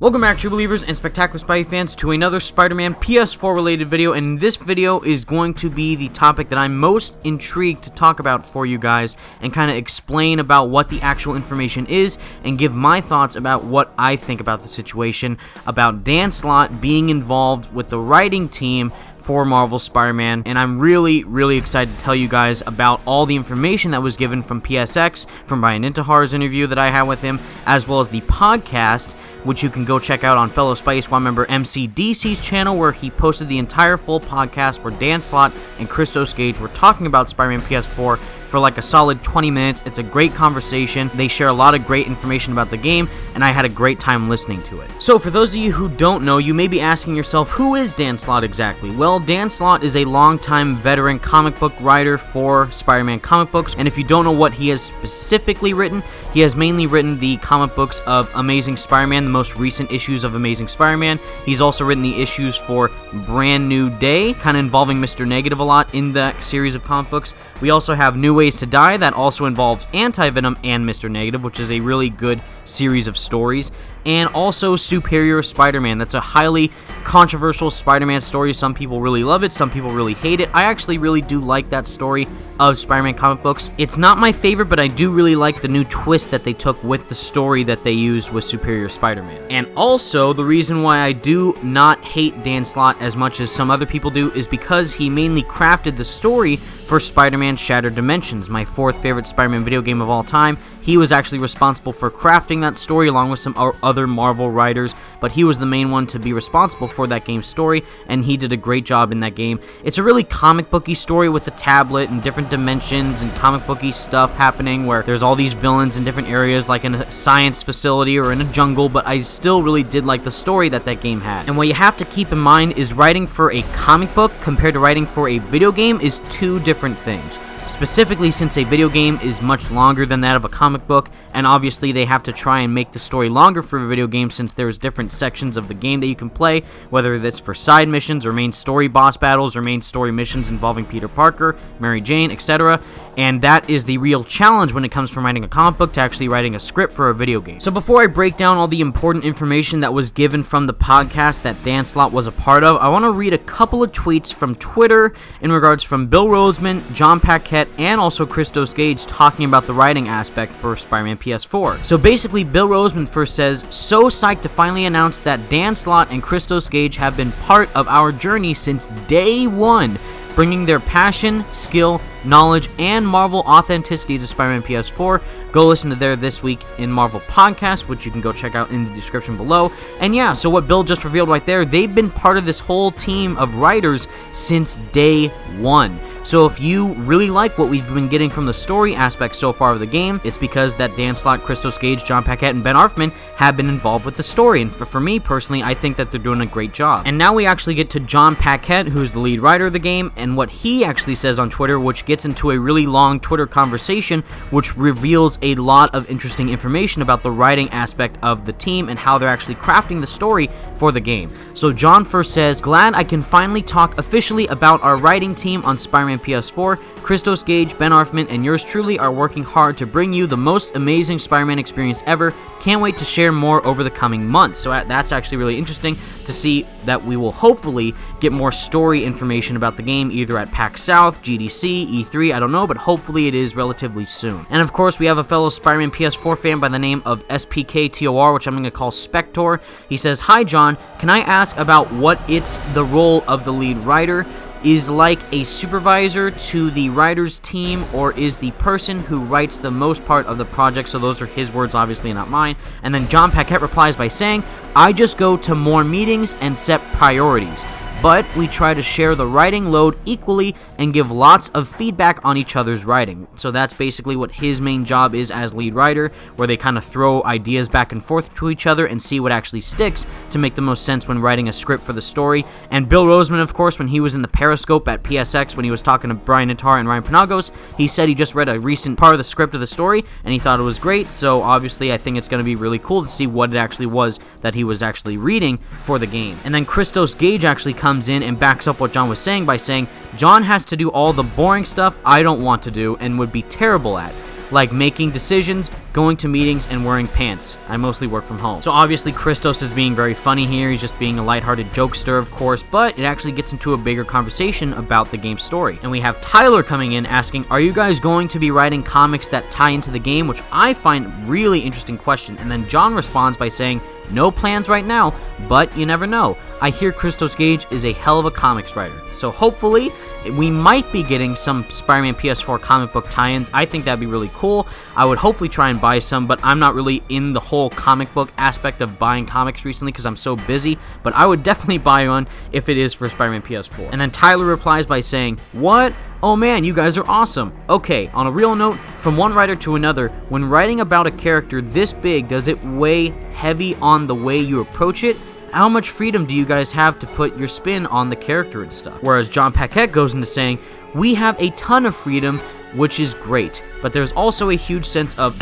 Welcome back, true believers and spectacular Spidey fans, to another Spider-Man PS4 related video, and this video is going to be the topic that I'm most intrigued to talk about for you guys and kind of explain about what the actual information is and give my thoughts about what I think about the situation, about Dan Slott being involved with the writing team for Marvel's Spider-Man, and I'm really excited to tell you guys about all the information that was given from PSX, from Brian Intahar's interview that I had with him, as well as the podcast, which you can go check out on fellow Spidey Squad member MCDC's channel, where he posted the entire full podcast where Dan Slott and Christos Gage were talking about Spider-Man PS4 for like a solid 20 minutes. It's a great conversation. They share a lot of great information about the game, and I had a great time listening to it. So for those of you who don't know, you may be asking yourself, who is Dan Slott exactly? Well, Dan Slott is a longtime veteran comic book writer for Spider-Man comic books, and if you don't know what he has specifically written, he has mainly written the comic books of Amazing Spider-Man, the most recent issues of Amazing Spider-Man. He's also written the issues for Brand New Day, kind of involving Mr. Negative a lot in that series of comic books. We also have New Ways to Die, that also involves Anti-Venom and Mr. Negative, which is a really good series of stories, and also Superior Spider-Man. That's a highly controversial Spider-Man story. Some people really love it, some people really hate it. I actually really do like that story of Spider-Man comic books. It's not my favorite, but I do really like the new twist that they took with the story that they used with Superior Spider-Man. And also, the reason why I do not hate Dan Slott as much as some other people do is because he mainly crafted the story for Spider-Man Shattered Dimensions, my fourth favorite Spider-Man video game of all time. He was actually responsible for crafting that story along with some other Marvel writers, but he was the main one to be responsible for that game's story, and he did a great job in that game. It's a really comic booky story with a tablet and different dimensions and comic booky stuff happening, where there's all these villains in different areas, like in a science facility or in a jungle, but I still really did like the story that game had. And what you have to keep in mind is writing for a comic book compared to writing for a video game is two different things. Specifically, since a video game is much longer than that of a comic book, and obviously they have to try and make the story longer for a video game since there's different sections of the game that you can play, whether that's for side missions or main story boss battles or main story missions involving Peter Parker, Mary Jane, etc. And that is the real challenge when it comes from writing a comic book to actually writing a script for a video game. So before I break down all the important information that was given from the podcast that Dan Slott was a part of, I want to read a couple of tweets from Twitter in regards from Bill Roseman, John Paquette, and also Christos Gage talking about the writing aspect for Spider-Man PS4. So basically, Bill Roseman first says, "So psyched to finally announce that Dan Slott and Christos Gage have been part of our journey since day one, bringing their passion, skill, knowledge, and Marvel authenticity to Spider-Man PS4. Go listen to their This Week in Marvel podcast, which you can go check out in the description below." And yeah, so what Bill just revealed right there, they've been part of this whole team of writers since day one. So if you really like what we've been getting from the story aspect so far of the game, it's because that Dan Slott, Christos Gage, John Paquette, and Ben Arfman have been involved with the story. And for me personally, I think that they're doing a great job. And now we actually get to John Paquette, who's the lead writer of the game, and what he actually says on Twitter, which gets into a really long Twitter conversation, which reveals a lot of interesting information about the writing aspect of the team and how they're actually crafting the story for the game. So John first says, "Glad I can finally talk officially about our writing team on Spider-Man PS4. Christos Gage, Ben Arfman, and yours truly are working hard to bring you the most amazing Spider-Man experience ever. Can't wait to share more over the coming months." So that's actually really interesting to see that we will hopefully get more story information about the game either at PAX South, GDC, E3, I don't know, but hopefully it is relatively soon. And of course, we have a fellow Spider-Man PS4 fan by the name of SPKTOR, which I'm going to call Spector. He says, "Hi John, can I ask about what it's the role of the lead writer? Is like a supervisor to the writer's team, or is the person who writes the most part of the project?" So those are his words, obviously, not mine. And then John Paquette replies by saying, "I just go to more meetings and set priorities. But we try to share the writing load equally and give lots of feedback on each other's writing." So that's basically what his main job is as lead writer, where they kind of throw ideas back and forth to each other and see what actually sticks to make the most sense when writing a script for the story. And Bill Roseman, of course, when he was in the Periscope at PSX, when he was talking to Brian Intar and Ryan Penagos, he said he just read a recent part of the script of the story and he thought it was great. So obviously I think it's going to be really cool to see what it actually was that he was actually reading for the game. And then Christos Gage actually comes in and backs up what John was saying by saying, "John has to do all the boring stuff I don't want to do and would be terrible at. like making decisions, going to meetings, and wearing pants. I mostly work from home. So obviously Christos is being very funny here, he's just being a lighthearted jokester, of course, but it actually gets into a bigger conversation about the game's story. And we have Tyler coming in asking, are you guys going to be writing comics that tie into the game, which I find really interesting question. And then John responds by saying, no plans right now, but you never know. I hear Christos Gage is a hell of a comics writer. So hopefully, we might be getting some Spider-Man PS4 comic book tie-ins. I think that'd be really cool. I would hopefully try and buy some, but I'm not really in the whole comic book aspect of buying comics recently because I'm so busy. But I would definitely buy one if it is for Spider-Man PS4. And then Tyler replies by saying, what? Oh man, you guys are awesome. Okay, on a real note, from one writer to another, when writing about a character this big, does it weigh heavy on the way you approach it? How much freedom do you guys have to put your spin on the character and stuff? Whereas John Paquette goes into saying, we have a ton of freedom, which is great, but there's also a huge sense of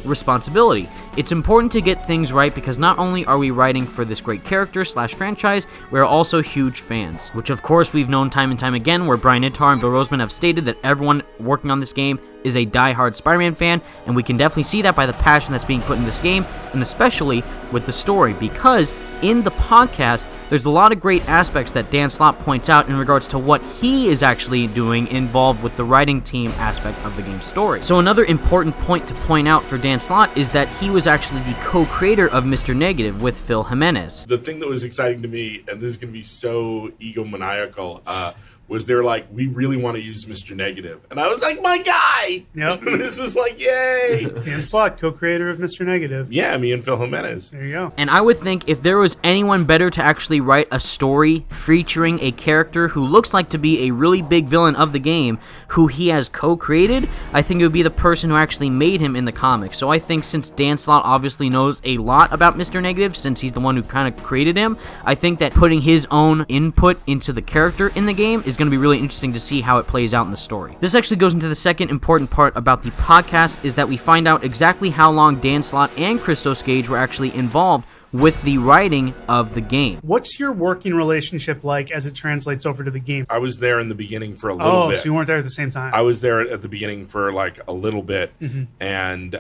responsibility. It's important to get things right because not only are we writing for this great character / franchise, we're also huge fans, which of course we've known time and time again, where Brian Intar and Bill Roseman have stated that everyone working on this game is a die-hard Spider-Man fan, and we can definitely see that by the passion that's being put in this game, and especially with the story, because in the podcast, there's a lot of great aspects that Dan Slott points out in regards to what he is actually doing involved with the writing team aspect of the game's story. So another important point to point out for Dan Slott is that he was actually the co-creator of Mr. Negative with Phil Jimenez. The thing that was exciting to me, and this is going to be so egomaniacal, was they're like, we really want to use Mr. Negative. And I was like, my guy! Yep. This was like, yay! Dan Slott, co-creator of Mr. Negative. Yeah, me and Phil Jimenez. There you go. And I would think if there was anyone better to actually write a story featuring a character who looks like to be a really big villain of the game, who he has co-created, I think it would be the person who actually made him in the comics. So I think since Dan Slott obviously knows a lot about Mr. Negative, since he's the one who kind of created him, I think that putting his own input into the character in the game is going to be really interesting to see how it plays out in the story. This actually goes into the second important part about the podcast, is that we find out exactly how long Dan Slott and Christos Gage were actually involved with the writing of the game. What's your working relationship like as it translates over to the game? I was there in the beginning for a little bit. Oh, so you weren't there at the same time. I was there at the beginning for like a little bit, and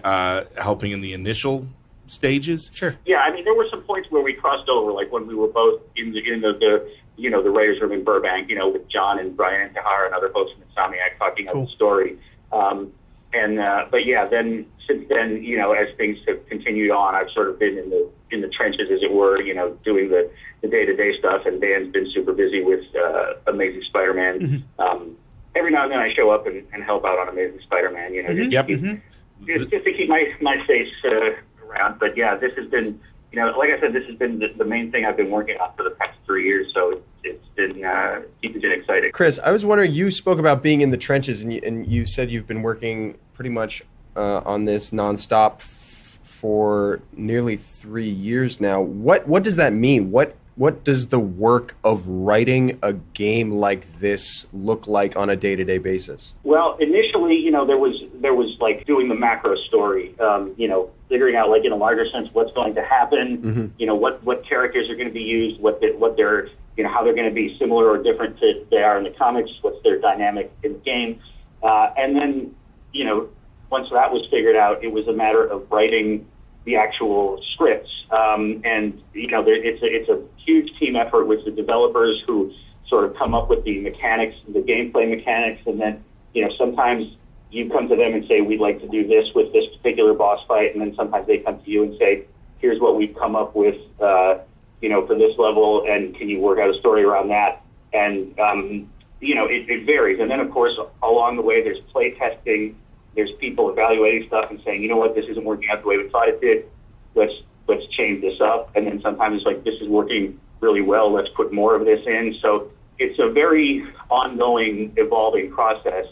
helping in the initial stages. Sure. Yeah, I mean, there were some points where we crossed over, like when we were both in the writers' room in Burbank, with John and Brian and Tahar and other folks from Insomniac talking about the story. But yeah, then since then, as things have continued on, I've sort of been in the trenches, as it were, doing the day-to-day stuff, and Dan's been super busy with Amazing Spider-Man. Every now and then I show up and help out on Amazing Spider-Man, just to keep my face around. But yeah, this has been, like I said, this has been the main thing I've been working on for the past 3 years, so it's been keeping it exciting. Chris, I was wondering, you spoke about being in the trenches, and you said you've been working pretty much on this nonstop for nearly 3 years now. What does that mean? What does the work of writing a game like this look like on a day-to-day basis? Well, initially, there was like doing the macro story, figuring out, like, in a larger sense, what's going to happen, what characters are going to be used, what they're, how they're going to be similar or different to they are in the comics, what's their dynamic in the game. And then, once that was figured out, it was a matter of writing the actual scripts. It's a huge team effort with the developers who sort of come up with the mechanics, the gameplay mechanics, and then, sometimes you come to them and say, we'd like to do this with this particular boss fight, and then sometimes they come to you and say, here's what we've come up with, for this level, and can you work out a story around that? And, it varies. And then, of course, along the way, there's play testing, there's people evaluating stuff and saying, you know what, this isn't working out the way we thought it did, let's change this up. And then sometimes it's like, this is working really well, let's put more of this in. So it's a very ongoing, evolving process.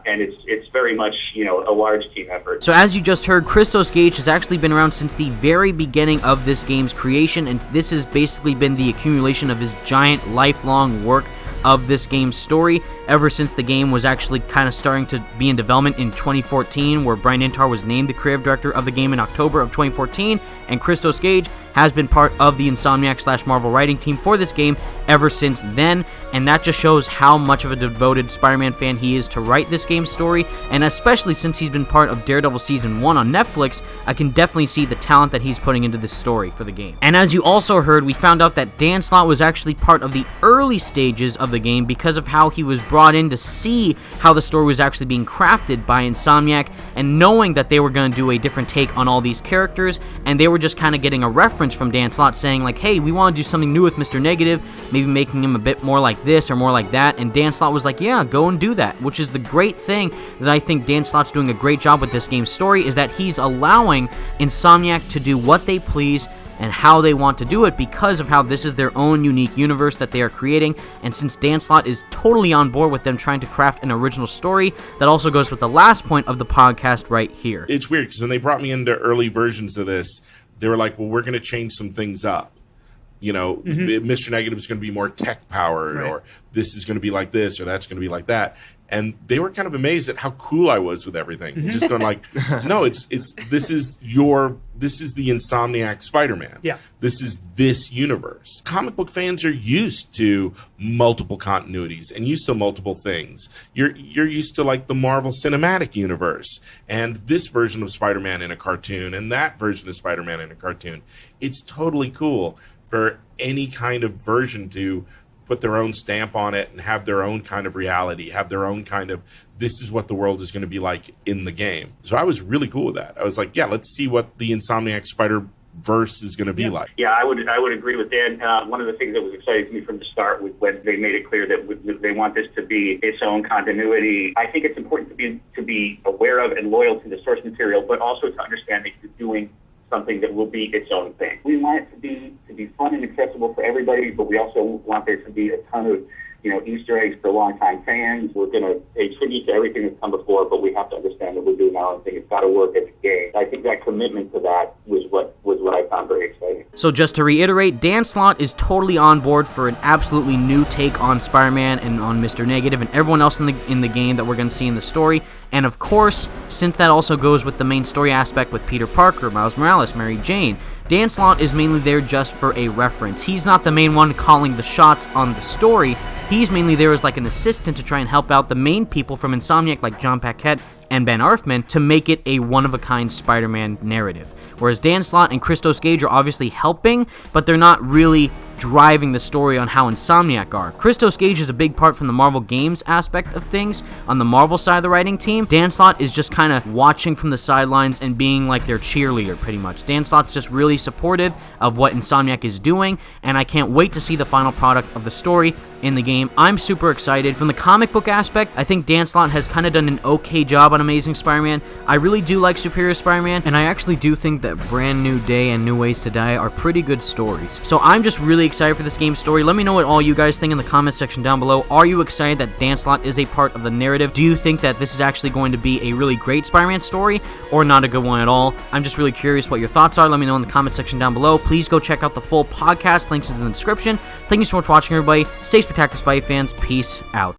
And it's very much, a large team effort. So as you just heard, Christos Gage has actually been around since the very beginning of this game's creation, and this has basically been the accumulation of his giant, lifelong work of this game's story ever since the game was actually kind of starting to be in development in 2014, where Brian Intar was named the creative director of the game in October of 2014, and Christos Gage has been part of the Insomniac/Marvel writing team for this game ever since then, and that just shows how much of a devoted Spider-Man fan he is to write this game's story, and especially since he's been part of Daredevil Season 1 on Netflix, I can definitely see the talent that he's putting into this story for the game. And as you also heard, we found out that Dan Slott was actually part of the early stages of the game because of how he was brought in to see how the story was actually being crafted by Insomniac, and knowing that they were going to do a different take on all these characters, and they were just kind of getting a reference from Dan Slott saying like, hey, we want to do something new with Mr. Negative, maybe making him a bit more like this or more like that, and Dan Slott was like, yeah, go and do that, which is the great thing that I think Dan Slott's doing a great job with this game's story, is that he's allowing Insomniac to do what they please and how they want to do it because of how this is their own unique universe that they are creating, and since Dan Slott is totally on board with them trying to craft an original story, that also goes with the last point of the podcast right here. It's weird because when they brought me into early versions of this, they were like, well, we're going to change some things up. You know, Mr. Negative is going to be more tech-powered, or this is going to be like this, or that's going to be like that. And they were kind of amazed at how cool I was with everything. Just going like, no, this is the Insomniac Spider-Man. Yeah. This is this universe. Comic book fans are used to multiple continuities and used to multiple things. You're used to like the Marvel Cinematic Universe and this version of Spider-Man in a cartoon and that version of Spider-Man in a cartoon. It's totally cool for any kind of version to put their own stamp on it and have their own kind of reality, have their own kind of, this is what the world is going to be like in the game. So I was really cool with that. I was like, yeah, let's see what the Insomniac Spider-Verse is going to be like. Yeah, I would agree with Dan. One of the things that was exciting to me from the start was when they made it clear that they want this to be its own continuity. I think it's important to be aware of and loyal to the source material, but also to understand that you're doing something that will be its own thing. We want it to be fun and accessible for everybody, but we also want there to be a ton of, Easter eggs for longtime fans. We're going to pay tribute to everything that's come before, but we have to understand that we're doing our own thing. It's got to work as a game. I think that commitment to that was what I found very exciting. So just to reiterate, Dan Slott is totally on board for an absolutely new take on Spider-Man and on Mr. Negative and everyone else in the game that we're going to see in the story. And of course, since that also goes with the main story aspect with Peter Parker, Miles Morales, Mary Jane, Dan Slott is mainly there just for a reference. He's not the main one calling the shots on the story. He's mainly there as like an assistant to try and help out the main people from Insomniac like John Paquette and Ben Arthman to make it a one-of-a-kind Spider-Man narrative. Whereas Dan Slott and Christos Gage are obviously helping, but they're not really driving the story on how Insomniac are. Christos Gage is a big part from the Marvel Games aspect of things on the Marvel side of the writing team. Dan Slott is just kind of watching from the sidelines and being like their cheerleader, pretty much. Dan Slott's just really supportive of what Insomniac is doing, and I can't wait to see the final product of the story in the game. I'm super excited. From the comic book aspect, I think Dan Slott has kind of done an okay job on Amazing Spider-Man. I really do like Superior Spider-Man, and I actually do think that Brand New Day and New Ways to Die are pretty good stories. So I'm just really excited for this game's story. Let me know what all you guys think in the comment section down below. Are you excited that Dan Slott is a part of the narrative? Do you think that this is actually going to be a really great Spider-Man story or not a good one at all? I'm just really curious what your thoughts are. Let me know in the comment section down below. Please go check out the full podcast. Links in the description. Thank you so much for watching, everybody. Stay spectacular, Spidey fans. Peace out.